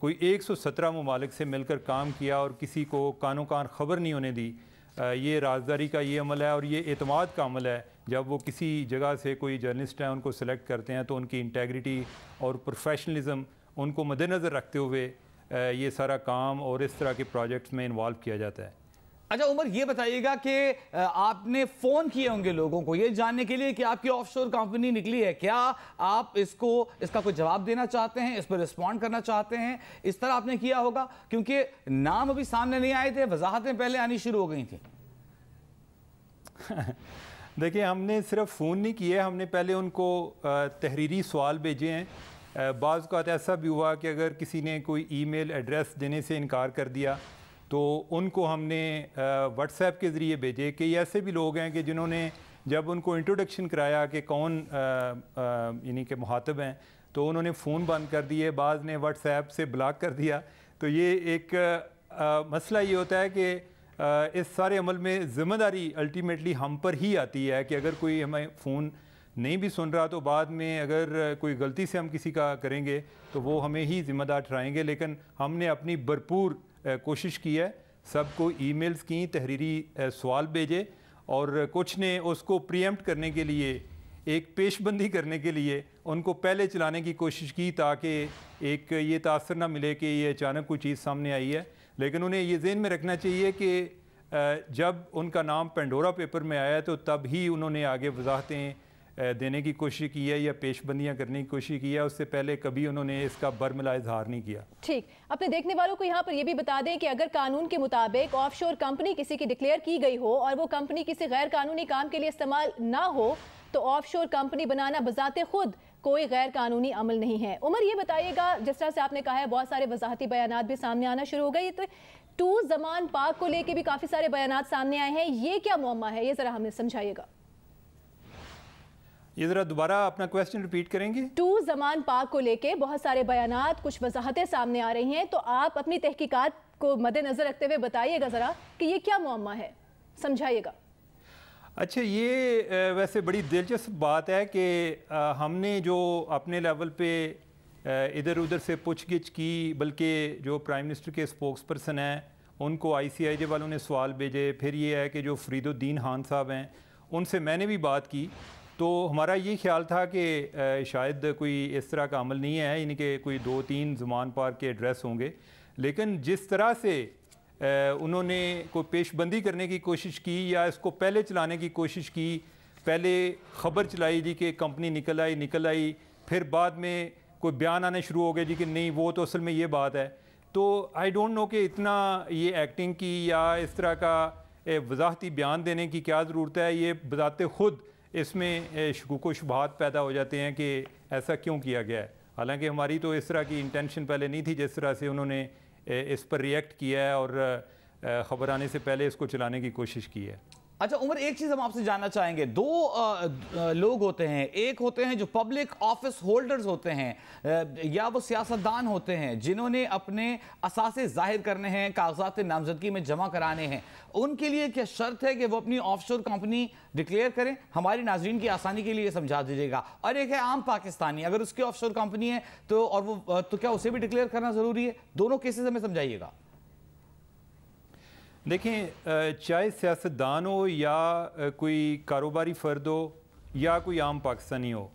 کوئی 117 ممالک سے مل کر کام کیا اور کسی کو کانوں کان خبر نہیں ہونے دی. یہ رازداری کا یہ عمل ہے اور یہ اعتماد کا عمل ہے. جب وہ کسی جگہ سے کوئی جرنلسٹ ہیں ان کو سلیکٹ کرتے ہیں تو ان کی انٹیگریٹی اور پروفیشنلزم ان کو مد نظر رکھتے ہوئے یہ سارا کام اور اس طرح کے پروجیکٹس میں انوالو کیا جاتا ہے. اچھا عمر یہ بتائیے گا کہ آپ نے فون کیے ہوں گے لوگوں کو یہ جاننے کے لیے کہ آپ کی آف شور کمپنی نکلی ہے, کیا آپ اس کا کوئی جواب دینا چاہتے ہیں, اس پر رسپونڈ کرنا چاہتے ہیں؟ اس طرح آپ نے کیا ہوگا کیونکہ نام ابھی سامنے نہیں آئے تھے, وضاحتیں پہلے آنی شروع ہو گئی تھیں. دیکھیں ہم نے صرف فون نہیں کیے, ہم نے پہلے ان کو تحریری سوال بھیجے ہیں. بعض اوقات ایسا بھی ہوا کہ اگر کسی نے کوئی ای میل ایڈریس دینے سے انکار کر دیا تو ان کو ہم نے واٹس ایپ کے ذریعے بھیجے. کہ ایسے بھی لوگ ہیں کہ جنہوں نے جب ان کو انٹروڈکشن کرایا کہ کون یعنی کہ مخاطب ہیں تو انہوں نے فون بند کر دیے, بعض نے واٹس ایپ سے بلاک کر دیا. تو یہ ایک مسئلہ یہ ہوتا ہے کہ اس سارے عمل میں ذمہ داری الٹیمیٹلی ہم پر ہی آتی ہے کہ اگر کوئی ہمیں فون نہیں بھی سن رہا تو بعد میں اگر کوئی غلطی سے ہم کسی کا کریں گے تو وہ ہمیں ہی ذمہ دار ٹھہرائیں گے. لیکن ہم نے اپنی بھرپور کوشش کی ہے, سب کو ای میلز کی, تحریری سوال بھیجے اور کچھ نے اس کو پریمپٹ کرنے کے لیے, ایک پیش بندی کرنے کے لیے ان کو پہلے چلانے کی کوشش کی تاکہ ایک یہ تاثر نہ ملے کہ یہ اچانک کوئی چیز سامنے آئی ہے. لیکن انہیں یہ ذہن میں رکھنا چاہیے کہ جب ان کا نام پینڈورا پیپر میں آیا تو تب ہی انہوں نے آگے وضاحتیں دینے کی کوشش کی ہے یا پیش بندیاں کرنے کی کوشش کی ہے, اس سے پہلے کبھی انہوں نے اس کا برملا اظہار نہیں کیا. ٹھیک, اپنے دیکھنے والوں کو یہاں پر یہ بھی بتا دیں کہ اگر قانون کے مطابق آف شور کمپنی کسی کی ڈکلیئر کی گئی ہو اور وہ کمپنی کسی غیر قانونی کام کے لیے استعمال نہ ہو تو آف شور کمپنی بنانا بذات خود کوئی غیر قانونی عمل نہیں ہے. عمر یہ بتائیے گا, جس طرح سے آپ نے کہا ہے بہت سارے وضاحتی بیانات بھی سامنے آنا شروع ہو گئی, تو ٹو زمان پاک کو لے کے بھی کافی سارے بیانات سامنے آئے ہیں, یہ کیا معمہ ہے, یہ ذرا ہمیں سمجھائیے گا. یہ ذرا دوبارہ اپنا کویسچن ریپیٹ کریں گے. ٹو زمان پاک کو لے کے بہت سارے بیانات, کچھ وضاحتیں سامنے آ رہی ہیں, تو آپ اپنی تحقیقات کو مد نظر رکھتے ہوئے بتائیے گا ذرا کہ یہ کیا معمہ ہے, سمجھائیے گا. اچھا, یہ ویسے بڑی دلچسپ بات ہے کہ ہم نے جو اپنے لیول پہ ادھر ادھر سے پوچھ گچھ کی, بلکہ جو پرائم منسٹر کے اسپوکس پرسن ہیں ان کو آئی سی آئی جے والوں نے سوال بھیجے, پھر یہ ہے کہ جو فرید الدین خان صاحب ہیں ان سے میں نے بھی بات کی, تو ہمارا یہ خیال تھا کہ شاید کوئی اس طرح کا عمل نہیں ہے, یعنی کہ کوئی 2-3 زمان پاک کے ایڈریس ہوں گے. لیکن جس طرح سے انہوں نے کوئی پیش بندی کرنے کی کوشش کی یا اس کو پہلے چلانے کی کوشش کی, پہلے خبر چلائی جی کہ کمپنی نکل آئی, پھر بعد میں کوئی بیان آنے شروع ہو گئے جی کہ نہیں وہ تو اصل میں یہ بات ہے. تو آئی ڈونٹ نو کہ اتنا یہ ایکٹنگ کی یا اس طرح کا وضاحتی بیان دینے کی کیا ضرورت ہے. یہ بذات خود اس میں شکوک و شبہات پیدا ہو جاتے ہیں کہ ایسا کیوں کیا گیا ہے, حالانکہ ہماری تو اس طرح کی انٹینشن پہلے نہیں تھی جس طرح سے انہوں نے اس پر ریئیکٹ کیا ہے اور خبر آنے سے پہلے اس کو چلانے کی کوشش کی ہے. اچھا عمر, ایک چیز ہم آپ سے جاننا چاہیں گے, 2 لوگ ہوتے ہیں, ایک ہوتے ہیں جو پبلک آفس ہولڈرز ہوتے ہیں یا وہ سیاستدان ہوتے ہیں جنہوں نے اپنے اثاثے ظاہر کرنے ہیں, کاغذات نامزدگی میں جمع کرانے ہیں, ان کے لیے کیا شرط ہے کہ وہ اپنی آف شور کمپنی ڈکلیئر کریں؟ ہماری ناظرین کی آسانی کے لیے سمجھا دیجیے گا. اور ایک ہے عام پاکستانی, اگر اس کی آف شور کمپنی ہے تو کیا اسے بھی ڈکلیئر کرنا ضروری ہے؟ دونوں کیسز ہمیں سمجھائیے گا. دیکھیں, چاہے سیاستدان ہو یا کوئی کاروباری فرد ہو یا کوئی عام پاکستانی ہو,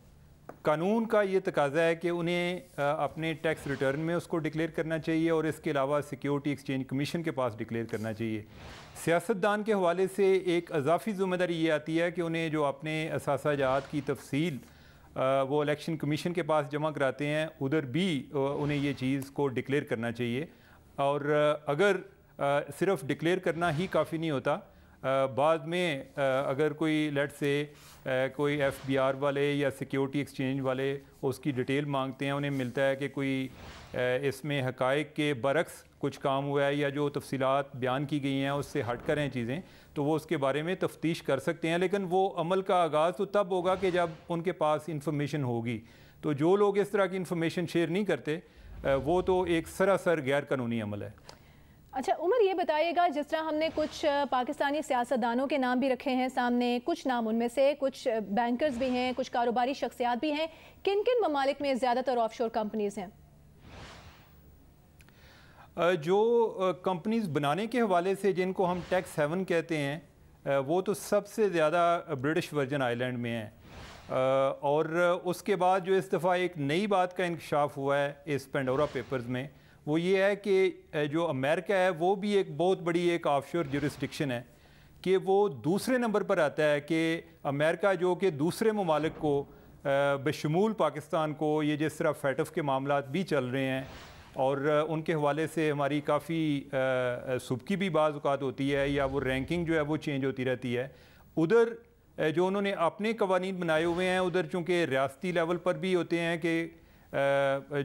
قانون کا یہ تقاضا ہے کہ انہیں اپنے ٹیکس ریٹرن میں اس کو ڈکلیئر کرنا چاہیے اور اس کے علاوہ سیکیورٹی ایکسچینج کمیشن کے پاس ڈکلیئر کرنا چاہیے. سیاستدان کے حوالے سے ایک اضافی ذمہ داری یہ آتی ہے کہ انہیں جو اپنے اثاثہ جات کی تفصیل وہ الیکشن کمیشن کے پاس جمع کراتے ہیں, ادھر بھی انہیں یہ چیز کو ڈکلیئر کرنا چاہیے. اور اگر صرف ڈکلیئر کرنا ہی کافی نہیں ہوتا, بعد میں اگر کوئی لیٹ سے کوئی ایف بی آر والے یا سیکیورٹی ایکسچینج والے اس کی ڈیٹیل مانگتے ہیں, انہیں ملتا ہے کہ کوئی اس میں حقائق کے برعکس کچھ کام ہوا ہے یا جو تفصیلات بیان کی گئی ہیں اس سے ہٹ کر ہیں چیزیں, تو وہ اس کے بارے میں تفتیش کر سکتے ہیں. لیکن وہ عمل کا آغاز تو تب ہوگا کہ جب ان کے پاس انفارمیشن ہوگی. تو جو لوگ اس طرح کی انفارمیشن شیئر نہیں کرتے وہ تو ایک سراسر غیر قانونی عمل ہے. اچھا عمر, یہ بتائیے گا, جس طرح ہم نے کچھ پاکستانی سیاستدانوں کے نام بھی رکھے ہیں سامنے, کچھ نام ان میں سے کچھ بینکرز بھی ہیں, کچھ کاروباری شخصیات بھی ہیں, کن کن ممالک میں زیادہ تر آف شور کمپنیز ہیں؟ جو کمپنیز بنانے کے حوالے سے جن کو ہم ٹیکس ہیون کہتے ہیں وہ تو سب سے زیادہ برٹش ورجن آئی لینڈ میں ہیں، اور اس کے بعد جو اس دفعہ ایک نئی بات کا انکشاف ہوا ہے اس پینڈورا پیپرز میں، وہ یہ ہے کہ جو امریکہ ہے وہ بھی ایک بہت بڑی ایک آف شور جورسڈکشن ہے، کہ وہ دوسرے نمبر پر آتا ہے کہ امریکہ جو کہ دوسرے ممالک کو بشمول پاکستان کو یہ جس طرح فیٹف کے معاملات بھی چل رہے ہیں اور ان کے حوالے سے ہماری کافی سبکی بھی بعض اوقات ہوتی ہے یا وہ رینکنگ جو ہے وہ چینج ہوتی رہتی ہے، ادھر جو انہوں نے اپنے قوانین بنائے ہوئے ہیں ادھر چونکہ ریاستی لیول پر بھی ہوتے ہیں کہ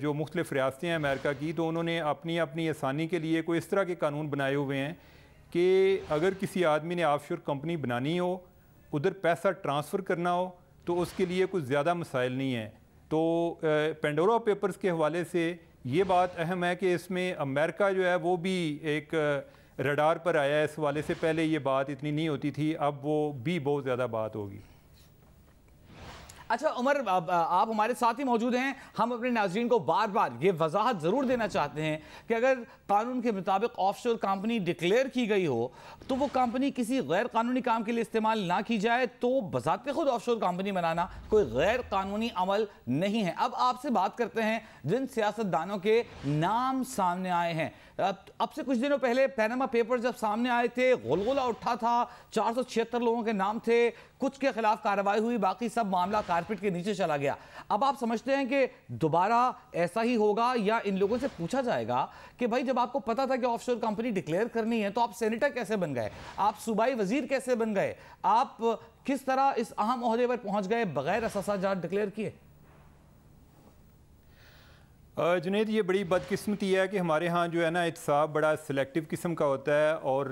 جو مختلف ریاستیں ہیں امریکہ کی، تو انہوں نے اپنی آسانی کے لیے کوئی اس طرح کے قانون بنائے ہوئے ہیں کہ اگر کسی آدمی نے آف شور کمپنی بنانی ہو، ادھر پیسہ ٹرانسفر کرنا ہو تو اس کے لیے کچھ زیادہ مسائل نہیں ہیں۔ تو پینڈورا پیپرز کے حوالے سے یہ بات اہم ہے کہ اس میں امریکہ جو ہے وہ بھی ایک ریڈار پر آیا ہے، اس حوالے سے پہلے یہ بات اتنی نہیں ہوتی تھی، اب وہ بھی بہت زیادہ بات ہوگی۔ اچھا عمر، آپ ہمارے ساتھ ہی موجود ہیں، ہم اپنے ناظرین کو بار بار یہ وضاحت ضرور دینا چاہتے ہیں کہ اگر قانون کے مطابق آف شور کمپنی ڈکلیئر کی گئی ہو تو وہ کمپنی کسی غیر قانونی کام کے لیے استعمال نہ کی جائے، تو بذات خود آف شور کمپنی بنانا کوئی غیر قانونی عمل نہیں ہے۔ اب آپ سے بات کرتے ہیں جن سیاستدانوں کے نام سامنے آئے ہیں۔ اب سے کچھ دنوں پہلے پیناما پیپر جب سامنے آئے تھے، غلغلہ اٹھا تھا، 476 لوگوں کے نام تھے، کچھ کے خلاف کارروائی ہوئی، باقی سب معاملہ کارپٹ کے نیچے چلا گیا۔ اب آپ سمجھتے ہیں کہ دوبارہ ایسا ہی ہوگا یا ان لوگوں سے پوچھا جائے گا کہ بھائی جب آپ کو پتا تھا کہ آف شور کمپنی ڈکلیئر کرنی ہے تو آپ سینیٹر کیسے بن گئے، آپ صوبائی وزیر کیسے بن گئے، آپ کس طرح اس اہم عہدے پر پہنچ گئے بغیر اثاثہ جات ڈکلیئر کیے؟ جنید، یہ بڑی بدقسمتی ہے کہ ہمارے ہاں جو ہے نا احتساب بڑا سلیکٹیو قسم کا ہوتا ہے اور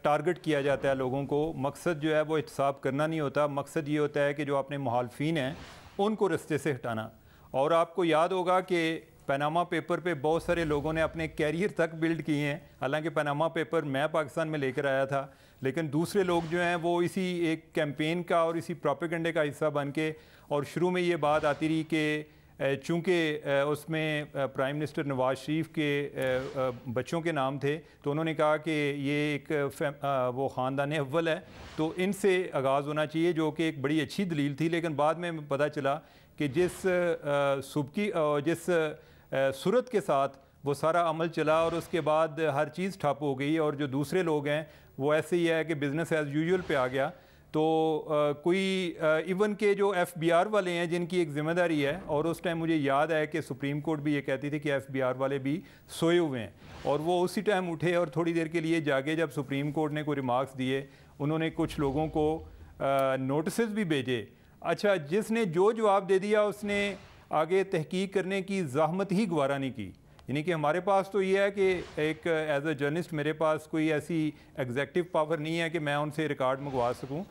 ٹارگٹ کیا جاتا ہے لوگوں کو۔ مقصد جو ہے وہ احتساب کرنا نہیں ہوتا، مقصد یہ ہوتا ہے کہ جو اپنے مخالفین ہیں ان کو رستے سے ہٹانا۔ اور آپ کو یاد ہوگا کہ پیناما پیپر پہ بہت سارے لوگوں نے اپنے کیریئر تک بلڈ کیے ہیں، حالانکہ پیناما پیپر میں پاکستان میں لے کر آیا تھا، لیکن دوسرے لوگ جو ہیں وہ اسی ایک کیمپین کا اور اسی پروپیگنڈے کا حصہ بن کے، اور شروع میں یہ بات آتی رہی کہ چونکہ اس میں پرائم منسٹر نواز شریف کے بچوں کے نام تھے تو انہوں نے کہا کہ یہ ایک وہ خاندان اول ہے تو ان سے آغاز ہونا چاہیے، جو کہ ایک بڑی اچھی دلیل تھی، لیکن بعد میں پتہ چلا کہ جس صورت کے ساتھ وہ سارا عمل چلا اور اس کے بعد ہر چیز ٹھپ ہو گئی، اور جو دوسرے لوگ ہیں وہ ایسے ہی ہے کہ بزنس ایز یوزول پہ آ گیا۔ تو کوئی ایون کے جو ایف بی آر والے ہیں جن کی ایک ذمہ داری ہے، اور اس ٹائم مجھے یاد ہے کہ سپریم کورٹ بھی یہ کہتی تھی کہ ایف بی آر والے بھی سوئے ہوئے ہیں، اور وہ اسی ٹائم اٹھے اور تھوڑی دیر کے لیے جاگے جب سپریم کورٹ نے کوئی ریمارکس دیے، انہوں نے کچھ لوگوں کو نوٹسز بھی بھیجے۔ اچھا، جس نے جو جواب دے دیا اس نے آگے تحقیق کرنے کی زحمت ہی گوارا نہیں کی۔ یعنی کہ ہمارے پاس تو یہ ہے کہ ایک ایز اے جرنلسٹ میرے پاس کوئی ایسی ایگزیکٹو پاور نہیں ہے کہ میں ان سے ریکارڈ منگوا سکوں،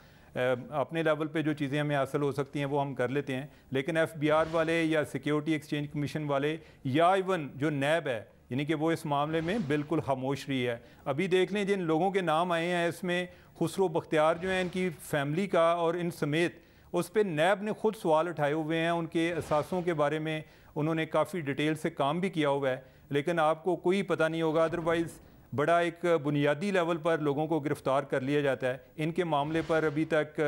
اپنے لیول پہ جو چیزیں ہمیں حاصل ہو سکتی ہیں وہ ہم کر لیتے ہیں، لیکن ایف بی آر والے یا سیکیورٹی ایکسچینج کمیشن والے یا ایون جو نیب ہے، یعنی کہ وہ اس معاملے میں بالکل خاموش رہی ہے۔ ابھی دیکھ لیں جن لوگوں کے نام آئے ہیں اس میں خسرو بختیار جو ہیں، ان کی فیملی کا اور ان سمیت اس پہ نیب نے خود سوال اٹھائے ہوئے ہیں، ان کے اثاثوں کے بارے میں انہوں نے کافی ڈیٹیل سے کام بھی کیا ہوا ہے، لیکن آپ کو کوئی پتہ نہیں ہوگا، ادروائز بڑا ایک بنیادی لیول پر لوگوں کو گرفتار کر لیا جاتا ہے۔ ان کے معاملے پر ابھی تک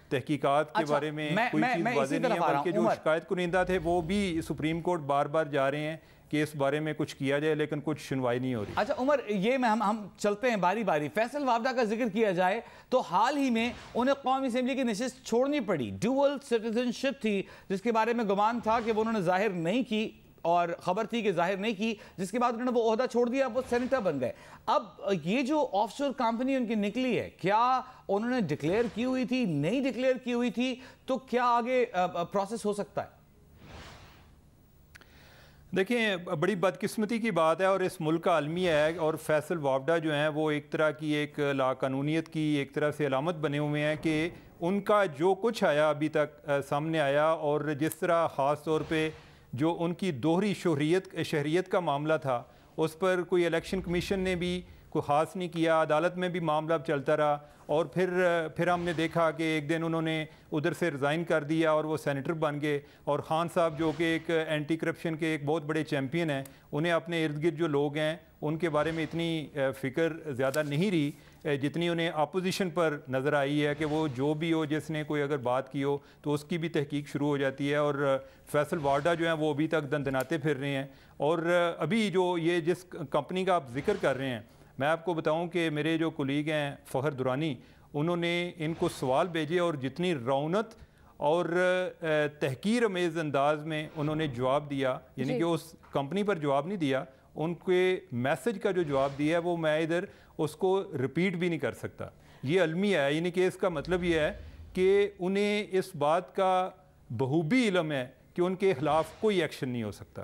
تحقیقات کے بارے میں کوئی چیز واضح نہیں ہے، بلکہ جو شکایت کنندہ تھے وہ بھی سپریم کورٹ بار بار جا رہے ہیں کہ اس بارے میں کچھ کیا جائے، لیکن کچھ سنوائی نہیں ہو رہی۔ اچھا عمر، یہ میں ہم چلتے ہیں باری باری۔ فیصل وابڈہ کا ذکر کیا جائے تو حال ہی میں انہیں قومی اسمبلی کی نشست چھوڑنی پڑی، ڈیول سٹیزن شپ تھی جس کے بارے میں گمان تھا کہ وہ انہوں نے ظاہر نہیں کی اور خبر تھی کہ ظاہر نہیں کی، جس کے بعد انہوں نے وہ عہدہ چھوڑ دیا، وہ سینیٹر بن گئے۔ اب یہ جو آف شور کمپنی ان کی نکلی ہے، کیا انہوں نے ڈکلیئر کی ہوئی تھی، نہیں ڈکلیئر کی ہوئی تھی، تو کیا آگے پروسیس ہو سکتا ہے؟ دیکھیں، بڑی بدقسمتی کی بات ہے اور اس ملک کا المیہ ہے، اور فیصل وابڈہ جو ہیں وہ ایک طرح کی ایک لا قانونیت کی ایک طرح سے علامت بنے ہوئے ہیں کہ ان کا جو کچھ آیا ابھی تک سامنے آیا، اور جس طرح خاص طور پہ جو ان کی دوہری شہریت کا معاملہ تھا، اس پر کوئی الیکشن کمیشن نے بھی کوئی خاص نہیں کیا, عدالت میں بھی معاملہ چلتا رہا, اور پھر ہم نے دیکھا کہ ایک دن انہوں نے ادھر سے ریزائن کر دیا اور وہ سینیٹر بن گئے, اور خان صاحب جو کہ ایک اینٹی کرپشن کے ایک بہت بڑے چیمپئن ہیں, انہیں اپنے ارد گرد جو لوگ ہیں ان کے بارے میں اتنی فکر زیادہ نہیں رہی جتنی انہیں اپوزیشن پر نظر آئی ہے کہ وہ جو بھی ہو, جس نے کوئی اگر بات کی ہو تو اس کی بھی تحقیق شروع ہو جاتی ہے. اور فیصل وارڈا جو ہیں وہ ابھی تک دندناتے پھر رہے ہیں. اور ابھی جو یہ جس کمپنی کا آپ ذکر کر رہے ہیں, میں آپ کو بتاؤں کہ میرے جو کولیگ ہیں فخر درانی, انہوں نے ان کو سوال بھیجے اور جتنی رونت اور تحقیر امیز انداز میں انہوں نے جواب دیا, یعنی کہ اس کمپنی پر جواب نہیں دیا, ان کے میسج کا جو جواب دیا ہے وہ میں ادھر اس کو ریپیٹ بھی نہیں کر سکتا. یہ المیہ ہے, یعنی کہ اس کا مطلب یہ ہے کہ انہیں اس بات کا بخوبی علم ہے کہ ان کے خلاف کوئی ایکشن نہیں ہو سکتا.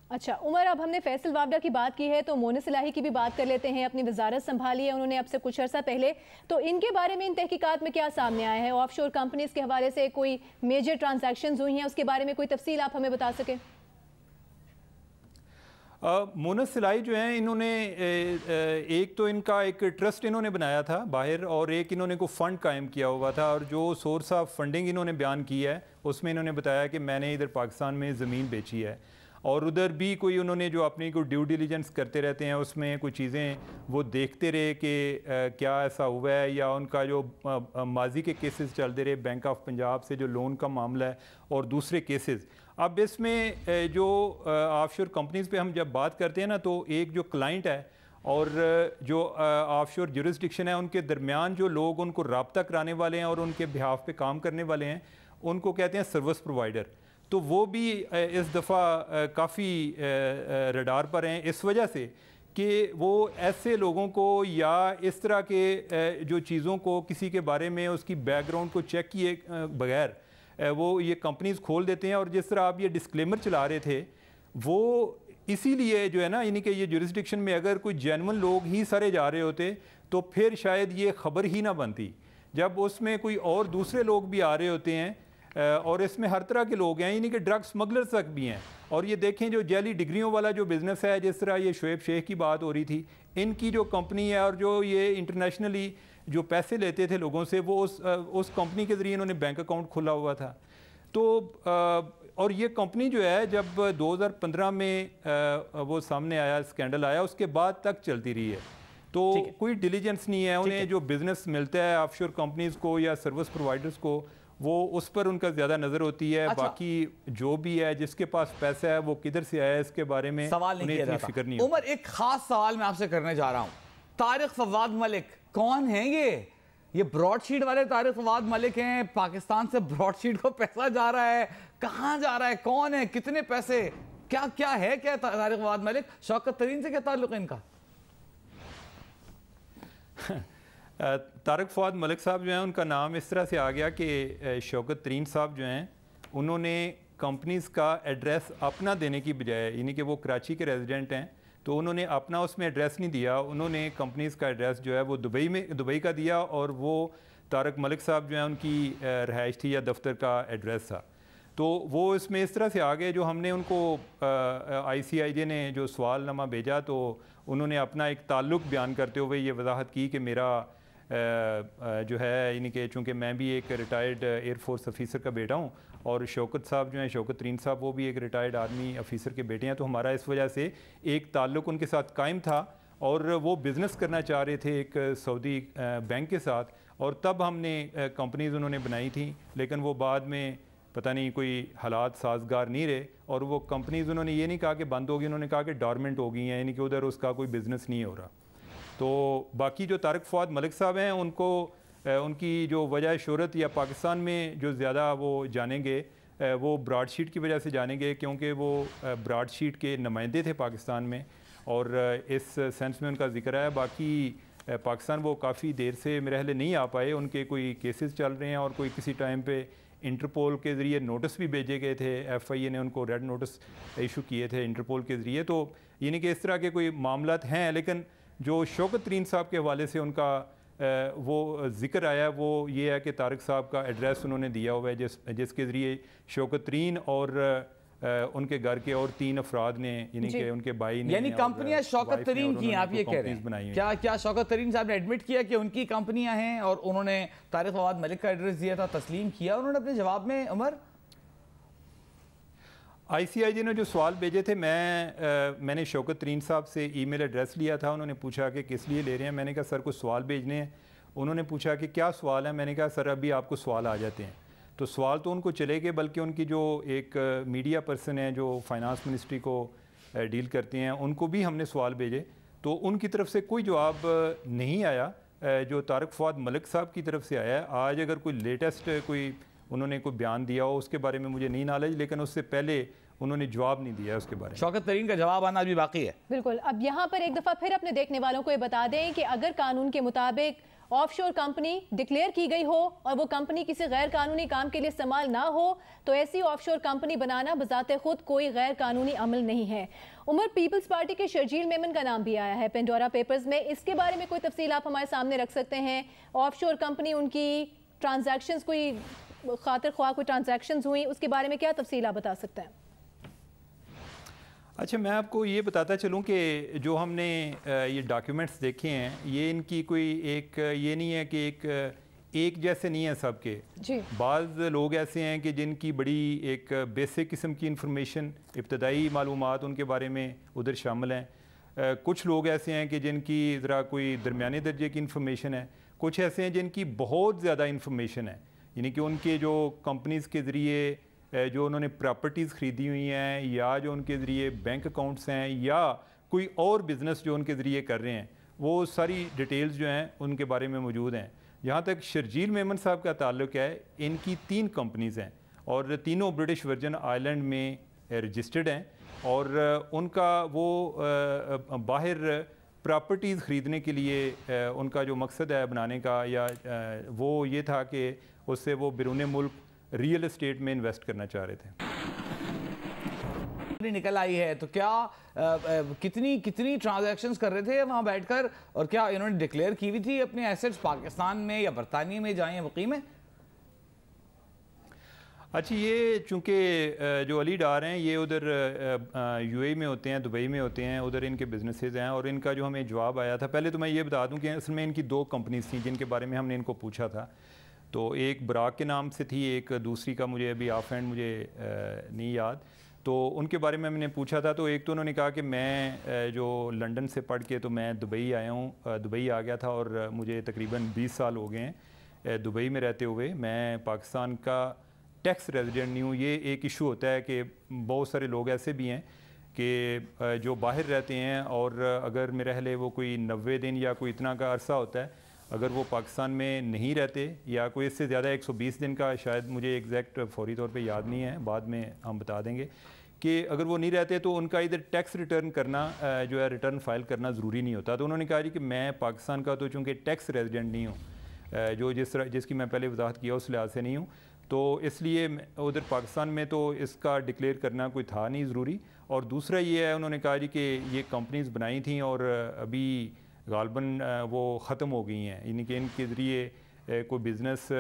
اچھا عمر, اب ہم نے فیصل وابڈا کی بات کی ہے تو مونس الہی کی بھی بات کر لیتے ہیں. اپنی وزارت سنبھالی ہے انہوں نے اب سے کچھ عرصہ پہلے, تو ان کے بارے میں ان تحقیقات میں کیا سامنے آیا ہے؟ آف شور کمپنیز کے حوالے سے کوئی میجر ٹرانزیکشنز ہوئی ہیں, اس کے بارے میں کوئی تفصیل آپ ہمیں بتا سکیں؟ مونس الہی جو ہیں, انہوں نے ایک تو ان کا ایک ٹرسٹ انہوں نے بنایا تھا باہر, اور ایک انہوں نے کوئی فنڈ قائم کیا ہوا تھا, اور جو سورس آف فنڈنگ انہوں نے بیان کی ہے اس میں انہوں نے بتایا کہ میں نے ادھر پاکستان میں زمین بیچی ہے, اور ادھر بھی کوئی انہوں نے جو اپنی کوئی ڈیو ڈیلیجنس کرتے رہتے ہیں, اس میں کوئی چیزیں وہ دیکھتے رہے کہ کیا ایسا ہوا ہے, یا ان کا جو ماضی کے کیسز چلتے رہے بینک آف پنجاب سے جو لون کا معاملہ ہے اور دوسرے کیسز. اب اس میں جو آف شور کمپنیز پہ ہم جب بات کرتے ہیں نا, تو ایک جو کلائنٹ ہے اور جو آف شور جورسڈکشن ہے, ان کے درمیان جو لوگ ان کو رابطہ کرانے والے ہیں اور ان کے بہاف پہ کام کرنے والے ہیں, ان کو کہتے ہیں سروس پرووائڈر. تو وہ بھی اس دفعہ کافی ریڈار پر ہیں, اس وجہ سے کہ وہ ایسے لوگوں کو یا اس طرح کے جو چیزوں کو کسی کے بارے میں اس کی بیک گراؤنڈ کو چیک کیے بغیر وہ یہ کمپنیز کھول دیتے ہیں. اور جس طرح آپ یہ ڈسکلیمر چلا رہے تھے, وہ اسی لیے جو ہے نا, یعنی کہ یہ جورسڈکشن میں اگر کوئی جینون لوگ ہی سارے جا رہے ہوتے تو پھر شاید یہ خبر ہی نہ بنتی. جب اس میں کوئی اور دوسرے لوگ بھی آ رہے ہوتے ہیں, اور اس میں ہر طرح کے لوگ ہیں, یعنی کہ ڈرگ سمگلر تک بھی ہیں. اور یہ دیکھیں جو جعلی ڈگریوں والا جو بزنس ہے, جس طرح یہ شعیب شیخ کی بات ہو رہی تھی, ان کی جو کمپنی ہے اور جو یہ انٹرنیشنلی جو پیسے لیتے تھے لوگوں سے, وہ اس کمپنی کے ذریعے انہوں نے بینک اکاؤنٹ کھلا ہوا تھا. تو اور یہ کمپنی جو ہے جب 2015 میں وہ سامنے آیا, اسکینڈل آیا, اس کے بعد تک چلتی رہی ہے. تو کوئی ڈیلیجنس نہیں ہے انہیں. جو بزنس ملتا ہے آف شور کمپنیز کو یا سروس پرووائڈرز کو, وہ اس پر ان کا زیادہ نظر ہوتی ہے. باقی جو بھی ہے جس کے پاس پیسہ ہے وہ کدھر سے آیا, اس کے بارے میں سوال نہیں کیا جاتا. فکر نہیں. عمر, ایک خاص سوال میں آپ سے کرنے جا رہا ہوں. طارق فواد ملک کون ہیں یہ براڈ شیٹ والے طارق فواد ملک ہیں. پاکستان سے براڈ شیٹ کو پیسہ جا رہا ہے, کہاں جا رہا ہے, کون ہے, کتنے پیسے, کیا ہے کیا طارق فواد ملک؟ شوکت ترین سے کیا تعلق ہے ان کا؟ طارق فواد ملک صاحب جو ہیں, ان کا نام اس طرح سے آ گیا کہ شوکت ترین صاحب جو ہیں, انہوں نے کمپنیز کا ایڈریس اپنا دینے کی بجائے, یعنی کہ وہ کراچی کے ریزیڈنٹ ہیں, تو انہوں نے اپنا اس میں ایڈریس نہیں دیا, انہوں نے کمپنیز کا ایڈریس جو ہے وہ دبئی کا دیا, اور وہ طارق ملک صاحب جو ہیں ان کی رہائش تھی یا دفتر کا ایڈریس تھا. تو وہ اس میں اس طرح سے آ گئے. جو ہم نے ان کو ICIJ نے جو سوال نامہ بھیجا, تو انہوں نے اپنا ایک تعلق بیان کرتے ہوئے یہ وضاحت کی کہ میرا جو ہے, یعنی کہ چونکہ میں بھی ایک ریٹائرڈ ایئر فورس افیسر کا بیٹا ہوں, اور شوکت صاحب جو ہیں, شوکت ترین صاحب, وہ بھی ایک ریٹائرڈ آرمی افیسر کے بیٹے ہیں, تو ہمارا اس وجہ سے ایک تعلق ان کے ساتھ قائم تھا. اور وہ بزنس کرنا چاہ رہے تھے ایک سعودی بینک کے ساتھ, اور تب ہم نے کمپنیز انہوں نے بنائی تھیں, لیکن وہ بعد میں پتہ نہیں کوئی حالات سازگار نہیں رہے, اور وہ کمپنیز انہوں نے یہ نہیں کہا کہ بند ہوگی, انہوں نے کہا کہ ڈارمنٹ ہو گئی ہیں, یعنی کہ ادھر اس کا کوئی بزنس نہیں ہو رہا. تو باقی جو طارق فواد ملک صاحب ہیں, ان کو ان کی جو وجہ شہرت یا پاکستان میں جو زیادہ وہ جانیں گے, وہ براڈ شیٹ کی وجہ سے جانیں گے, کیونکہ وہ براڈ شیٹ کے نمائندے تھے پاکستان میں, اور اس سینس میں ان کا ذکر ہے. باقی پاکستان وہ کافی دیر سے میرے خیال نہیں آ پائے, ان کے کوئی کیسز چل رہے ہیں, اور کوئی کسی ٹائم پہ انٹرپول کے ذریعے نوٹس بھی بھیجے گئے تھے, FIA نے ان کو ریڈ نوٹس ایشو کیے تھے انٹرپول کے ذریعے. تو یعنی کہ اس طرح کے کوئی معاملات ہیں. لیکن جو شوکت ترین صاحب کے حوالے سے ان کا وہ ذکر آیا, وہ یہ ہے کہ طارق صاحب کا ایڈریس انہوں نے دیا ہوا ہے, جس کے ذریعے شوکت ترین اور ان کے گھر کے اور 3 افراد نے یعنی کہ ان کے بھائی نے یعنی کمپنیاں شوکت ترین کی آپ یہ کہہ رہے ہیں کیا شوکت ترین صاحب نے ایڈمٹ کیا کہ ان کی کمپنیاں ہیں اور انہوں نے طارق فواد ملک کا ایڈریس دیا تھا تسلیم کیا انہوں نے اپنے جواب میں؟ عمر آئی سی آئی جی نے جو سوال بھیجے تھے میں نے شوکت ترین صاحب سے ای میل ایڈریس لیا تھا. انہوں نے پوچھا کہ کس لیے لے رہے ہیں. میں نے کہا سر کچھ سوال بھیجنے ہیں. انہوں نے پوچھا کہ کیا سوال ہے. میں نے کہا سر ابھی آپ کو سوال آ جاتے ہیں. تو سوال تو ان کو چلے گئے بلکہ ان کی جو ایک میڈیا پرسن ہے جو فائنانس منسٹری کو ڈیل کرتے ہیں ان کو بھی ہم نے سوال بھیجے تو ان کی طرف سے کوئی جواب نہیں آیا. جو طارق فواد ملک صاحب کی طرف سے آیا ہے آج اگر کوئی لیٹسٹ کوئی انہوں نے کوئی بیان دیا ہو اس کے بارے میں مجھے نہیں نالج لیکن اس سے پہلے انہوں نے جواب نہیں دیا اس کے بارے میں. شوکت ترین کا جواب آنا بھی باقی ہے. بالکل. اب یہاں پر ایک دفعہ پھر اپنے دیکھنے والوں کو یہ بتا دیں کہ اگر قانون کے مطابق آف شور کمپنی ڈکلیئر کی گئی ہو اور وہ کمپنی کسی غیر قانونی کام کے لیے استعمال نہ ہو تو ایسی آف شور کمپنی بنانا بذات خود کوئی غیر قانونی عمل نہیں ہے. عمر پیپلز پارٹی کے شرجیل میمن کا نام بھی آیا ہے پینڈورا پیپرز میں. اس کے بارے میں کوئی تفصیل آپ ہمارے سامنے رکھ سکتے ہیں؟ آف شور کمپنی ان کی ٹرانزیکشنز کوئی خاطر خواہ کوئی ٹرانزیکشنز ہوئیں اس کے بارے میں کیا تفصیل آپ بتا سکتے ہیں؟ اچھا میں آپ کو یہ بتاتا چلوں کہ جو ہم نے یہ ڈاکیومنٹس دیکھے ہیں یہ ان کی کوئی ایک یہ نہیں ہے کہ ایک جیسے نہیں ہیں سب کے. جی. بعض لوگ ایسے ہیں کہ جن کی بڑی ایک بیسک قسم کی انفارمیشن ابتدائی معلومات ان کے بارے میں ادھر شامل ہیں. کچھ لوگ ایسے ہیں کہ جن کی ذرا کوئی درمیانے درجے کی انفارمیشن ہے. کچھ ایسے ہیں جن کی بہت زیادہ انفارمیشن ہے یعنی کہ ان کے جو کمپنیز کے ذریعے جو انہوں نے پراپرٹیز خریدی ہوئی ہیں یا جو ان کے ذریعے بینک اکاؤنٹس ہیں یا کوئی اور بزنس جو ان کے ذریعے کر رہے ہیں وہ ساری ڈیٹیلز جو ہیں ان کے بارے میں موجود ہیں. جہاں تک شرجیل میمن صاحب کا تعلق ہے ان کی 3 کمپنیز ہیں اور تینوں برٹش ورجن آئلینڈ میں رجسٹرڈ ہیں اور ان کا وہ باہر پراپرٹیز خریدنے کے لیے ان کا جو مقصد ہے بنانے کا یا وہ یہ تھا کہ اس سے وہ بیرون ملک ریئل اسٹیٹ میں انویسٹ کرنا چاہ رہے تھے. نکل آئی ہے تو کیا کتنی ٹرانزیکشنز کر رہے تھے وہاں بیٹھ کر اور کیا انہوں نے ڈکلیئر کی ہوئی تھی اپنے ایسٹس پاکستان میں یا برطانیہ میں جائیں وقی میں؟ اچھا یہ چونکہ جو علی ڈار ہیں یہ ادھر یو اے میں ہوتے ہیں دبئی میں ہوتے ہیں ادھر ان کے بزنسز ہیں اور ان کا جو ہمیں جواب آیا تھا پہلے تو میں یہ بتا دوں کہ اصل میں ان کی 2 کمپنیز تھیں جن کے بارے میں ہم نے ان کو پوچھا تھا. تو ایک براک کے نام سے تھی ایک دوسری کا مجھے ابھی آف ہینڈ مجھے نہیں یاد. تو ان کے بارے میں ہم نے پوچھا تھا تو ایک تو انہوں نے کہا کہ میں جو لنڈن سے پڑھ کے تو میں دبئی آیا ہوں دبئی آ گیا تھا اور مجھے تقریباً 20 سال ہو گئے ہیں دبئی میں رہتے ہوئے. میں پاکستان کا ٹیکس ریزیڈنٹ نہیں ہوں. یہ ایک ایشو ہوتا ہے کہ بہت سارے لوگ ایسے بھی ہیں کہ جو باہر رہتے ہیں اور اگر میرے اہل وہ کوئی 90 دن یا کوئی اتنا کا عرصہ ہوتا ہے اگر وہ پاکستان میں نہیں رہتے یا کوئی اس سے زیادہ 120 دن کا شاید مجھے ایگزیکٹ فوری طور پہ یاد نہیں ہے بعد میں ہم بتا دیں گے کہ اگر وہ نہیں رہتے تو ان کا ادھر ٹیکس ریٹرن کرنا جو ہے ریٹرن فائل کرنا ضروری نہیں ہوتا. تو انہوں نے کہا جی کہ میں پاکستان کا تو چونکہ ٹیکس ریزیڈنٹ نہیں ہوں جو جس کی میں پہلے وضاحت کیا اس لحاظ سے نہیں ہوں تو اس لیے ادھر پاکستان میں تو اس کا ڈکلیئر کرنا کوئی تھا نہیں ضروری. اور دوسرا یہ ہے انہوں نے کہا جی کہ یہ کمپنیز بنائی تھیں اور ابھی غالباً وہ ختم ہو گئی ہیں یعنی کہ ان کے ذریعے کوئی بزنس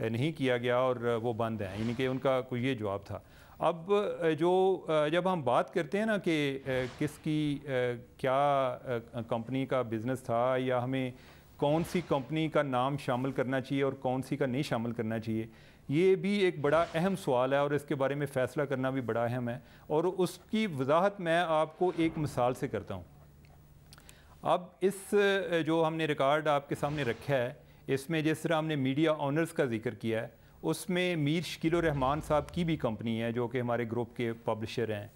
نہیں کیا گیا اور وہ بند ہیں یعنی کہ ان کا کوئی یہ جواب تھا. اب جو جب ہم بات کرتے ہیں نا کہ کس کی کیا کمپنی کا بزنس تھا یا ہمیں کون سی کمپنی کا نام شامل کرنا چاہیے اور کون سی کا نہیں شامل کرنا چاہیے یہ بھی ایک بڑا اہم سوال ہے اور اس کے بارے میں فیصلہ کرنا بھی بڑا اہم ہے اور اس کی وضاحت میں آپ کو ایک مثال سے کرتا ہوں. اب اس جو ہم نے ریکارڈ آپ کے سامنے رکھا ہے اس میں جس طرح ہم نے میڈیا آنرز کا ذکر کیا ہے اس میں میر شکیل الرحمان صاحب کی بھی کمپنی ہے جو کہ ہمارے گروپ کے پبلشر ہیں.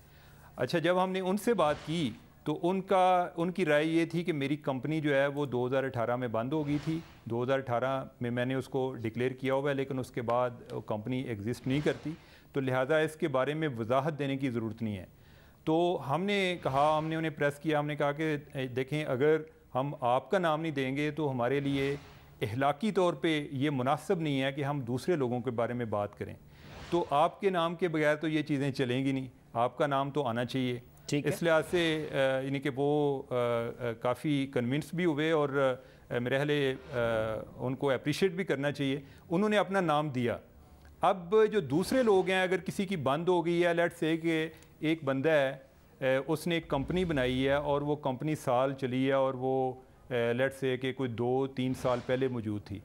اچھا جب ہم نے ان سے بات کی تو ان کی رائے یہ تھی کہ میری کمپنی جو ہے وہ 2018 میں بند ہو گئی تھی. 2018 میں نے اس کو ڈکلیئر کیا ہوا ہے لیکن اس کے بعد کمپنی ایگزسٹ نہیں کرتی تو لہٰذا اس کے بارے میں وضاحت دینے کی ضرورت نہیں ہے. تو ہم نے انہیں پریس کیا ہم نے کہا کہ دیکھیں اگر ہم آپ کا نام نہیں دیں گے تو ہمارے لیے اخلاقی طور پہ یہ مناسب نہیں ہے کہ ہم دوسرے لوگوں کے بارے میں بات کریں. تو آپ کے نام کے بغیر تو یہ چیزیں چلیں گی نہیں آپ کا نام تو آنا چاہیے. اس لحاظ سے یعنی کہ وہ کافی کنونس بھی ہوئے اور میرے اہل ان کو اپریشیٹ بھی کرنا چاہیے. انہوں نے اپنا نام دیا اب جو دوسرے لوگ ہیں, اگر کسی کی بند ہو گئی ہے, لیٹ سے کہ ایک بندہ ہے اس نے ایک کمپنی بنائی ہے اور وہ کمپنی سال چلی ہے اور وہ لیٹ سے کہ کوئی 2-3 سال پہلے موجود تھی,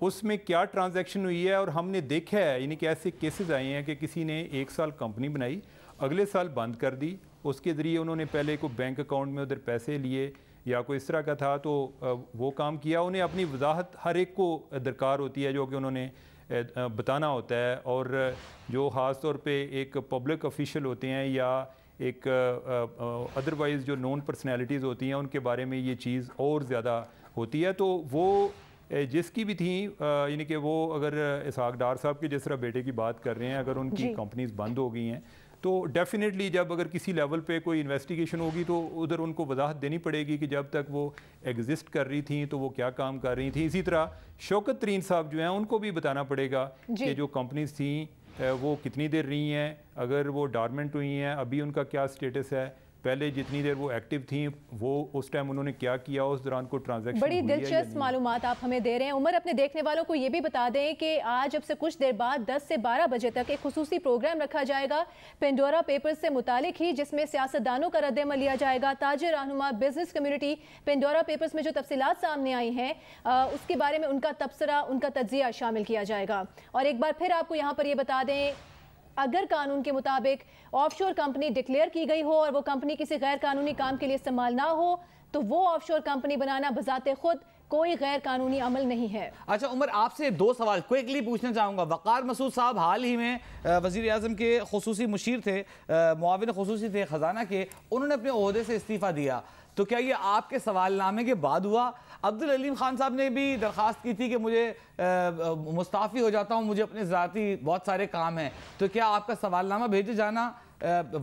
اس میں کیا ٹرانزیکشن ہوئی ہے, اور ہم نے دیکھا ہے یعنی کہ ایسے کیسز آئے ہیں کہ کسی نے 1 سال کمپنی بنائی, اگلے سال بند کر دی, اس کے ذریعے انہوں نے پہلے کوئی بینک اکاؤنٹ میں ادھر پیسے لیے یا کوئی اس طرح کا تھا, تو وہ کام کیا. انہیں اپنی وضاحت ہر ایک کو درکار ہوتی ہے جو کہ انہوں نے بتانا ہوتا ہے, اور جو خاص طور پہ ایک پبلک آفیشیل ہوتے ہیں یا ایک ادروائز جو نون پرسنالٹیز ہوتی ہیں ان کے بارے میں یہ چیز اور زیادہ ہوتی ہے. تو وہ جس کی بھی تھیں یعنی کہ وہ اگر اسحاق ڈار صاحب کے جس طرح بیٹے کی بات کر رہے ہیں, اگر ان کی کمپنیز بند ہو گئی ہیں تو ڈیفینیٹلی جب اگر کسی لیول پہ کوئی انویسٹیگیشن ہوگی تو ادھر ان کو وضاحت دینی پڑے گی کہ جب تک وہ ایگزسٹ کر رہی تھیں تو وہ کیا کام کر رہی تھیں. اسی طرح شوکت ترین صاحب جو ہیں ان کو بھی بتانا پڑے گا کہ جو کمپنیز تھیں وہ کتنی دیر رہی ہیں, اگر وہ ڈارمنٹ ہوئی ہیں ابھی ان کا کیا سٹیٹس ہے, پہلے جتنی دیر وہ ایکٹیو تھیں وہ اس ٹائم انہوں نے کیا کیا, اس دوران کو ٹرانزیکشن. بڑی دلچسپ معلومات آپ ہمیں دے رہے ہیں. عمر, اپنے دیکھنے والوں کو یہ بھی بتا دیں کہ آج اب سے کچھ دیر بعد 10 سے 12 بجے تک ایک خصوصی پروگرام رکھا جائے گا پینڈورا پیپرز سے متعلق ہی, جس میں سیاستدانوں کا رد عمل لیا جائے گا, تاجر رہنما, بزنس کمیونٹی. پینڈورا پیپرز میں جو تفصیلات سامنے آئی ہیں اس کے بارے میں ان کا تبصرہ, ان کا تجزیہ شامل کیا جائے گا. اور ایک بار پھر آپ کو یہاں پر یہ بتا دیں, اگر قانون کے مطابق آف شور کمپنی ڈکلیئر کی گئی ہو اور وہ کمپنی کسی غیر قانونی کام کے لیے استعمال نہ ہو تو وہ آف شور کمپنی بنانا بذات خود کوئی غیر قانونی عمل نہیں ہے. اچھا عمر, آپ سے 2 سوال کوئکلی پوچھنا چاہوں گا. وقار مسعود صاحب حال ہی میں وزیر اعظم کے خصوصی مشیر تھے, معاون خصوصی تھے خزانہ کے, انہوں نے اپنے عہدے سے استعفیٰ دیا, تو کیا یہ آپ کے سوال نامے کے بعد ہوا؟ عبدالعلیم خان صاحب نے بھی درخواست کی تھی کہ مجھے مستعفی ہو جاتا ہوں, مجھے اپنے ذاتی بہت سارے کام ہیں, تو کیا آپ کا سوال نامہ بھیجے جانا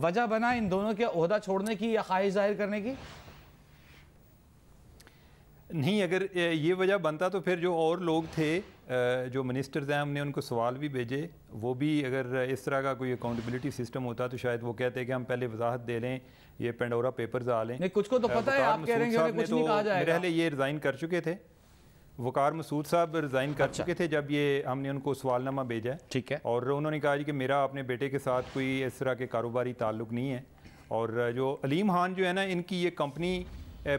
وجہ بنا ان دونوں کے عہدہ چھوڑنے کی یا خواہش ظاہر کرنے کی؟ نہیں, اگر یہ وجہ بنتا تو پھر جو اور لوگ تھے جو منسٹرز ہیں ہم نے ان کو سوال بھی بھیجے, وہ بھی اگر اس طرح کا کوئی اکاؤنٹیبلٹی سسٹم ہوتا تو شاید وہ کہتے کہ ہم پہلے وضاحت دے لیں, یہ پینڈورا پیپرز آ لیں. کچھ کو تو پتہ ہے, آپ کہہ رہے ہیں کہ انہیں کچھ نہیں کہا جائے گا. میرے یہ ریزائن کر چکے تھے, وقار مسعود صاحب ریزائن کر چکے تھے جب یہ ہم نے ان کو سوال نامہ بھیجا ہے. ٹھیک ہے, اور انہوں نے کہا کہ میرا اپنے بیٹے کے ساتھ کوئی اس طرح کے کاروباری تعلق نہیں ہے. اور جو علیم خان جو ہے نا, ان کی یہ کمپنی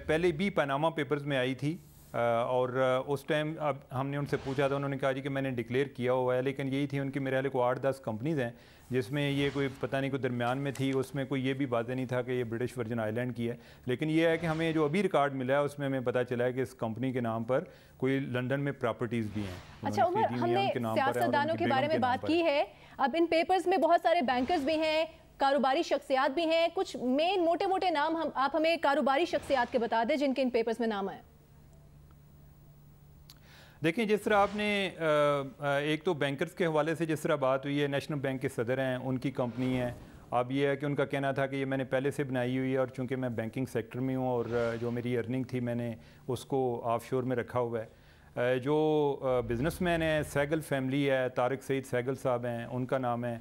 پہلے بھی پاناما پیپرز میں آئی تھی, اور اس ٹائم اب ہم نے ان سے پوچھا تھا, انہوں نے کہا کہ میں نے ڈکلیئر کیا ہوا ہے, لیکن یہی تھی ان کی میرے کو 8-10 کمپنیز ہیں جس میں یہ کوئی پتہ نہیں کوئی درمیان میں تھی, اس میں کوئی یہ بھی واضح نہیں تھا کہ یہ برٹش ورجن آئی لینڈ کی ہے. لیکن یہ ہے کہ ہمیں جو ابھی ریکارڈ ملا ہے اس میں ہمیں پتہ چلا ہے کہ اس کمپنی کے نام پر کوئی لندن میں پراپرٹیز بھی ہیں. اچھا عمر, ہم نے سیاستدانوں کے بارے میں بات کی ہے, اب ان پیپرز میں بہت سارے بینکرز بھی ہیں, کاروباری شخصیات بھی ہیں, کچھ مین موٹے موٹے نام آپ ہمیں کاروباری شخصیات کے بتا دیں جن کے ان پیپرز میں نام آئے. دیکھیں, جس طرح آپ نے ایک تو بینکرز کے حوالے سے جس طرح بات ہوئی ہے, نیشنل بینک کے صدر ہیں, ان کی کمپنی ہے. اب یہ ہے کہ ان کا کہنا تھا کہ یہ میں نے پہلے سے بنائی ہوئی ہے, اور چونکہ میں بینکنگ سیکٹر میں ہوں اور جو میری ارننگ تھی میں نے اس کو آف شور میں رکھا ہوا ہے. جو بزنس مین ہیں, سیگل فیملی ہے, طارق سعید سیگل صاحب ہیں, ان کا نام ہے,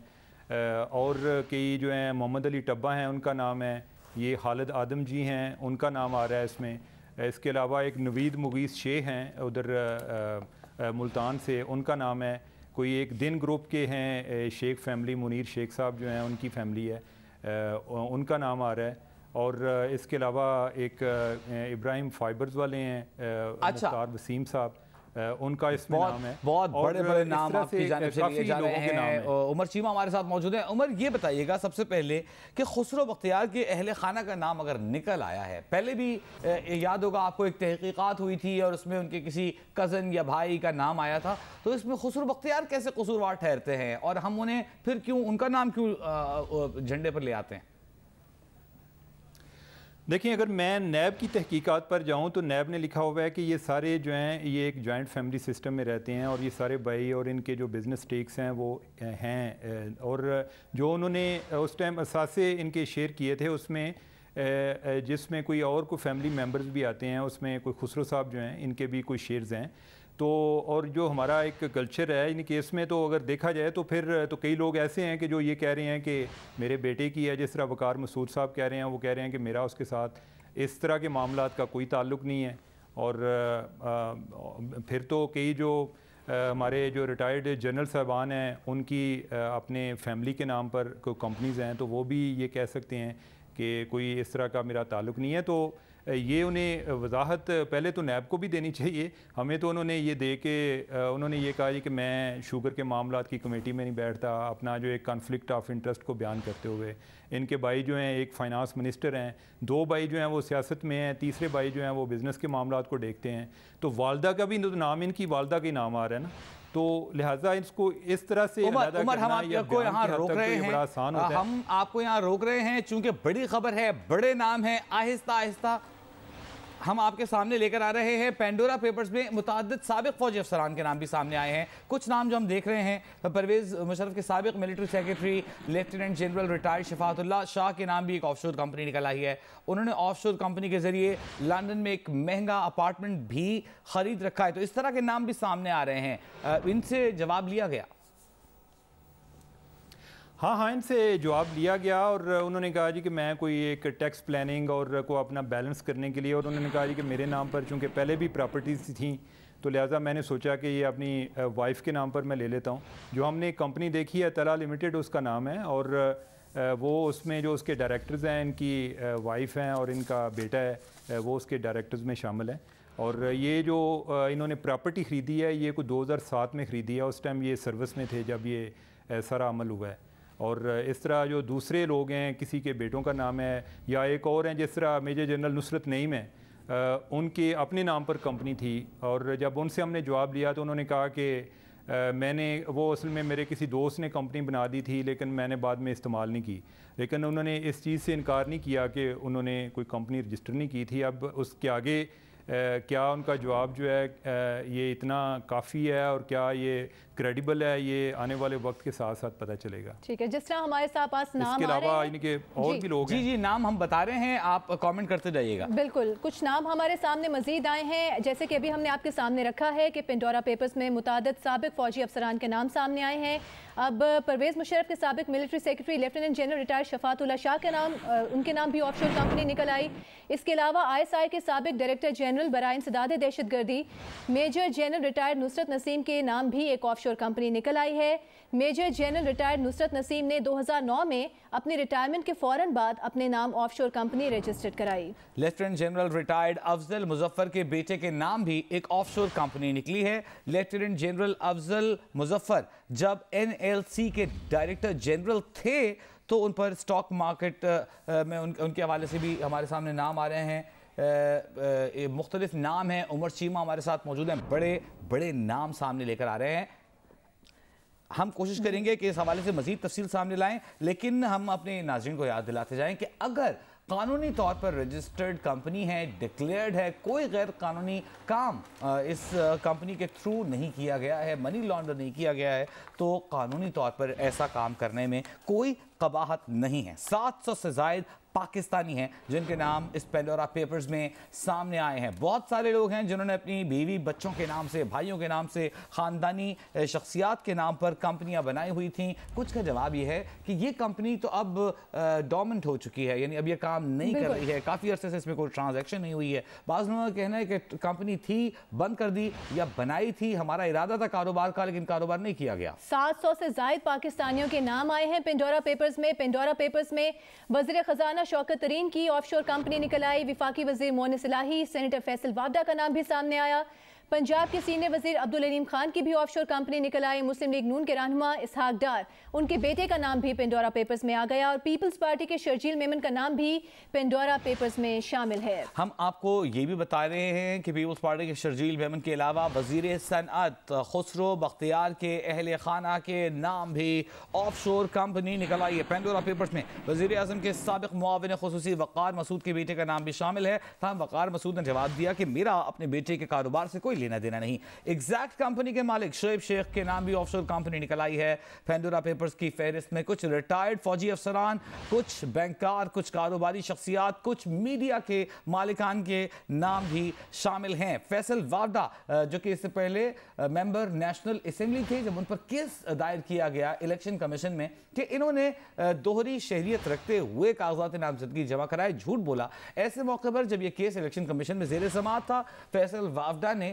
اور کئی جو ہیں محمد علی ٹبا ہیں, ان کا نام ہے, یہ خالد آدم جی ہیں, ان کا نام آ رہا ہے اس میں. اس کے علاوہ ایک نوید مغیث شیخ ہیں ادھر ملتان سے, ان کا نام ہے. کوئی ایک دن گروپ کے ہیں شیخ فیملی, منیر شیخ صاحب جو ہیں ان کی فیملی ہے, ان کا نام آ رہا ہے. اور اس کے علاوہ ایک ابراہیم فائبرز والے ہیں, مختار وسیم صاحب, ان کا اس میں نام ہے. بہت بڑے بڑے نام آپ کی جانب سے لیے جا رہے ہیں. عمر چیمہ ہمارے ساتھ موجود ہیں. عمر, یہ بتائیے گا سب سے پہلے کہ خسرو بختیار کے اہل خانہ کا نام اگر نکل آیا ہے, پہلے بھی یاد ہوگا آپ کو ایک تحقیقات ہوئی تھی اور اس میں ان کے کسی کزن یا بھائی کا نام آیا تھا, تو اس میں خسرو بختیار کیسے قصوروار ٹھہرتے ہیں اور ہم انہیں پھر کیوں, ان کا نام کیوں جھنڈے پر لے آتے ہیں؟ دیکھیں, اگر میں نیب کی تحقیقات پر جاؤں تو نیب نے لکھا ہوا ہے کہ یہ سارے جو ہیں یہ ایک جوائنٹ فیملی سسٹم میں رہتے ہیں, اور یہ سارے بھائی اور ان کے جو بزنس سٹیکس ہیں وہ ہیں, اور جو انہوں نے اس ٹائم اثاثے ان کے شیئر کیے تھے اس میں جس میں کوئی اور کوئی فیملی ممبرز بھی آتے ہیں, اس میں کوئی خسرو صاحب جو ہیں ان کے بھی کوئی شیئرز ہیں. تو اور جو ہمارا ایک کلچر ہے ان کے اس میں تو اگر دیکھا جائے تو پھر تو کئی لوگ ایسے ہیں کہ جو یہ کہہ رہے ہیں کہ میرے بیٹے کی ہے, جس طرح وقار مسعود صاحب کہہ رہے ہیں, وہ کہہ رہے ہیں کہ میرا اس کے ساتھ اس طرح کے معاملات کا کوئی تعلق نہیں ہے. اور پھر تو کئی جو ہمارے جو ریٹائرڈ جنرل صاحبان ہیں ان کی اپنے فیملی کے نام پر کوئی کمپنیز ہیں تو وہ بھی یہ کہہ سکتے ہیں کہ کوئی اس طرح کا میرا تعلق نہیں ہے. تو یہ انہیں وضاحت پہلے تو نیب کو بھی دینی چاہیے. ہمیں تو انہوں نے یہ دے کے انہوں نے یہ کہا کہ میں شوگر کے معاملات کی کمیٹی میں نہیں بیٹھتا, اپنا جو ایک کانفلکٹ آف انٹرسٹ کو بیان کرتے ہوئے. ان کے بھائی جو ہیں ایک فائنانس منسٹر ہیں, 2 بھائی جو ہیں وہ سیاست میں ہیں, تیسرے بھائی جو ہیں وہ بزنس کے معاملات کو دیکھتے ہیں. تو والدہ کا بھی نام ان کی والدہ کا ہی نام آ رہا ہے نا, تو لہٰذا اس کو اس طرح سے عمر ہم آپ کو یہاں روک رہے ہیں, ہم آپ کو یہاں روک رہے ہیں چونکہ بڑی خبر ہے, بڑے نام ہیں. آہستہ آہستہ ہم آپ کے سامنے لے کر آ رہے ہیں. پینڈورا پیپرز میں متعدد سابق فوجی افسران کے نام بھی سامنے آئے ہیں. کچھ نام جو ہم دیکھ رہے ہیں, پرویز مشرف کے سابق military secretary lieutenant general retired شفاعت اللہ شاہ کے نام بھی ایک آف شور کمپنی نکل آئی ہے. انہوں نے آف شور کمپنی کے ذریعے لندن میں ایک مہنگا اپارٹمنٹ بھی خرید رکھا ہے. تو اس طرح کے نام بھی سامنے آ رہے ہیں. ان سے جواب لیا گیا؟ ہاں ان سے جواب لیا گیا اور انہوں نے کہا جی کہ میں کوئی ایک ٹیکس پلاننگ اور کو اپنا بیلنس کرنے کے لیے, اور انہوں نے کہا جی کہ میرے نام پر چونکہ پہلے بھی پراپرٹیز تھیں تو لہٰذا میں نے سوچا کہ یہ اپنی وائف کے نام پر میں لے لیتا ہوں. جو ہم نے کمپنی دیکھی ہے طلع لمیٹڈ اس کا نام ہے, اور وہ اس میں جو اس کے ڈائریکٹرز ہیں ان کی وائف ہیں اور ان کا بیٹا ہے وہ اس کے ڈائریکٹرز میں شامل ہیں. اور یہ جو انہوں نے پراپرٹی خریدی ہے یہ کوئی 2007 میں خریدی ہے, اس ٹائم یہ سروس میں تھے جب یہ سارا عمل ہوا ہے. اور اس طرح جو دوسرے لوگ ہیں, کسی کے بیٹوں کا نام ہے, یا ایک اور ہیں جس طرح میجر جنرل نصرت نعیم ہے, ان کے اپنے نام پر کمپنی تھی. اور جب ان سے ہم نے جواب لیا تو انہوں نے کہا کہ میں نے وہ اصل میں میرے کسی دوست نے کمپنی بنا دی تھی لیکن میں نے بعد میں استعمال نہیں کی. لیکن انہوں نے اس چیز سے انکار نہیں کیا کہ انہوں نے کوئی کمپنی رجسٹر نہیں کی تھی. اب اس کے آگے کیا ان کا جواب جو ہے یہ اتنا کافی ہے اور کیا یہ کریڈیبل ہے, یہ آنے والے وقت کے ساتھ ساتھ پتہ چلے گا. ٹھیک ہے, جس طرح ہمارے پاس نام اس کے علاوہ ان کے اور بھی لوگ ہیں. جی نام ہم بتا رہے ہیں, آپ کامنٹ کرتے جائیے گا. بالکل, کچھ نام ہمارے سامنے مزید آئے ہیں جیسے کہ ابھی ہم نے آپ کے سامنے رکھا ہے کہ پینڈورا پیپرز میں متعدد سابق فوجی افسران کے نام سامنے آئے ہیں. اب پرویز مشرف کے سابق military secretary lieutenant general retired شفاعت اللہ شاہ کے نام, ان کے نام بھی آف شور کمپنی نکل آئی. اس کے علاوہ ISI کے سابق ڈائریکٹر جنرل برائے انسداد دہشت گردی میجر جنرل ریٹائرڈ نصرت نسیم کے نام بھی ایک آف شور کمپنی نکل آئی ہے. میجر جنرل ریٹائرڈ نصرت نسیم نے 2009 میں اپنی ریٹائرمنٹ کے فوراً بعد اپنے نام آف شور کمپنی رجسٹرڈ کرائی. لیفٹیننٹ جنرل ریٹائرڈ افضل مظفر کے بیٹے کے نام بھی ایک آف شور کمپنی نکلی ہے. لیفٹیننٹ جنرل افضل مظفر جب NLC کے ڈائریکٹر جنرل تھے تو ان پر سٹاک مارکیٹ میں ان کے حوالے سے بھی ہمارے سامنے نام آ رہے ہیں. مختلف نام ہیں. عمر چیمہ ہمارے ساتھ موجود ہیں, بڑے بڑے نام سامنے لے کر آ رہے ہیں. ہم کوشش کریں گے کہ اس حوالے سے مزید تفصیل سامنے لائیں, لیکن ہم اپنے ناظرین کو یاد دلاتے جائیں کہ اگر قانونی طور پر رجسٹرڈ کمپنی ہے, ڈکلیئرڈ ہے, کوئی غیر قانونی کام اس کمپنی کے تھرو نہیں کیا گیا ہے, منی لانڈر نہیں کیا گیا ہے, تو قانونی طور پر ایسا کام کرنے میں کوئی قباحت نہیں ہے. 700 سے زائد پاکستانی ہیں جن کے نام اس پینڈورا پیپرز میں سامنے آئے ہیں. بہت سارے لوگ ہیں جنہوں نے اپنی بیوی بچوں کے نام سے, بھائیوں کے نام سے, خاندانی شخصیات کے نام پر کمپنیاں بنائی ہوئی تھیں. کچھ کا جواب یہ ہے کہ یہ کمپنی تو اب ڈورمنٹ ہو چکی ہے, یعنی اب یہ کام نہیں کر رہی ہے, کافی عرصے سے اس میں کوئی ٹرانزیکشن نہیں ہوئی ہے. بعض لوگوں کا کہنا ہے کہ کمپنی تھی, بند کر دی, یا بنائی تھی, ہمارا ارادہ تھا کاروبار کا لیکن کاروبار نہیں کیا گیا. 700 سے زائد پاکستانیوں کے نام آئے ہیں پینڈورا پیپرز میں. پینڈورا پیپرز میں وزیر خزانہ شوکت ترین کی آف شور کمپنی نکل آئی. وفاقی وزیر مونس الہی, سینیٹر فیصل وافدہ کا نام بھی سامنے آیا. پنجاب کے سینئر وزیر عبدالعلیم خان کی بھی آف شور کمپنی نکل آئی. مسلم لیگ نون کے رہنما اسحاق ڈار, ان کے بیٹے کا نام بھی پینڈورا پیپرز میں آ گیا. اور پیپلز پارٹی کے شرجیل میمن کا نام بھی پینڈورا پیپرز میں شامل ہے. ہم آپ کو یہ بھی بتا رہے ہیں کہ پیپلز پارٹی کے شرجیل میمن کے علاوہ وزیر صنعت خسرو بختیار کے اہل خانہ کے نام بھی آف شور کمپنی نکل آئی ہے پینڈورا پیپرز میں. وزیر اعظم کے سابق معاون خصوصی وقار مسعود کے بیٹے کا نام بھی شامل ہے. تاہم وقار مسعود نے جواب دیا کہ میرا اپنے بیٹے کے کاروبار سے کوئی لینا دینا نہیں. ایگزیکٹ کمپنی کے مالک شعیب شیخ کے نام بھی آف شور کمپنی نکل آئی ہے. پینڈورا پیپرز کی فہرست میں کچھ ریٹائرڈ فوجی افسران, کچھ بینکار, کچھ کاروباری شخصیات, کچھ میڈیا کے مالکان کے نام بھی شامل ہیں. فیصل وافدہ جو کہ اس سے پہلے ممبر نیشنل اسمبلی تھے, جب ان پر کیس دائر کیا گیا الیکشن کمیشن میں کہ انہوں نے دوہری شہریت رکھتے ہوئے کاغذات نامزدگی جمع کرائے, جھوٹ بولا. ایسے موقع پر جب یہ کیس الیکشن کمیشن میں زیر سماعت تھا, فیصل وافدہ نے